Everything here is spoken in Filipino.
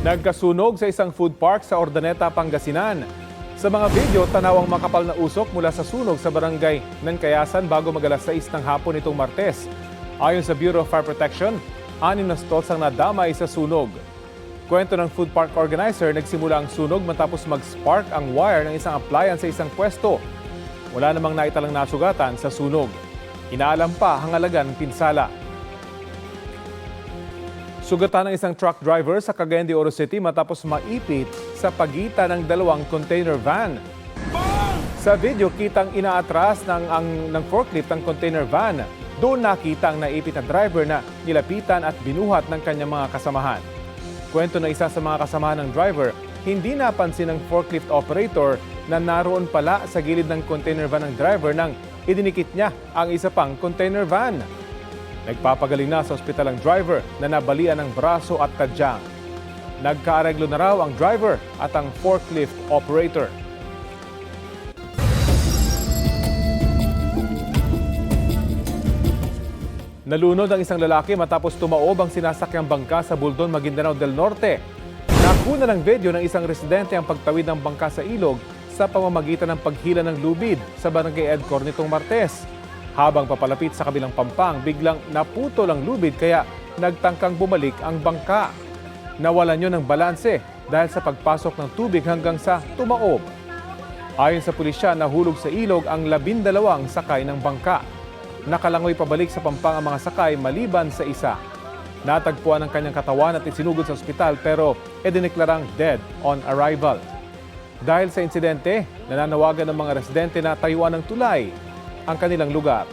Nagkasunog sa isang food park sa Ordaneta, Pangasinan. Sa mga video, tanawang makapal na usok mula sa sunog sa barangay ng Kayasan bago mag-alas 6 ng hapon itong Martes. Ayon sa Bureau of Fire Protection, 6 na stalls ang nadamay sa sunog. Kwento ng food park organizer, nagsimula ang sunog matapos mag-spark ang wire ng isang appliance sa isang pwesto. Wala namang naitalang nasugatan sa sunog. Inaalam pa ang halagang pinsala. Sugatan ng isang truck driver sa Cagayan de Oro City matapos maipit sa pagitan ng dalawang container van. Sa video, kitang inaatras ng forklift ng container van. Doon nakita ang naipit na driver na nilapitan at binuhat ng kanyang mga kasamahan. Kwento na isa sa mga kasamahan ng driver, hindi napansin ng forklift operator na naroon pala sa gilid ng container van ng driver nang idinikit niya ang isa pang container van. Nagpapagaling na sa ospital ang driver na nabalian ng braso at tadyang. Nagkaareglo na raw ang driver at ang forklift operator. Nalunod ang isang lalaki matapos tumaob ang sinasakyang bangka sa Buldon, Maguindanao del Norte. Nakuna ng video ng isang residente ang pagtawid ng bangka sa ilog sa pamamagitan ng paghila ng lubid sa barangay Edcor nitong Martes. Habang papalapit sa kabilang pampang, biglang naputol ang lubid kaya nagtangkang bumalik ang bangka. Nawalan yun ng balanse dahil sa pagpasok ng tubig hanggang sa tumaob. Ayon sa pulisya, nahulog sa ilog ang 12 sakay ng bangka. Nakalangoy pabalik sa pampang ang mga sakay maliban sa isa. Natagpuan ang kanyang katawan at isinugod sa ospital pero idineklarang dead on arrival. Dahil sa insidente, nananawagan ng mga residente na tayuan ng tulay ang kanilang lugar.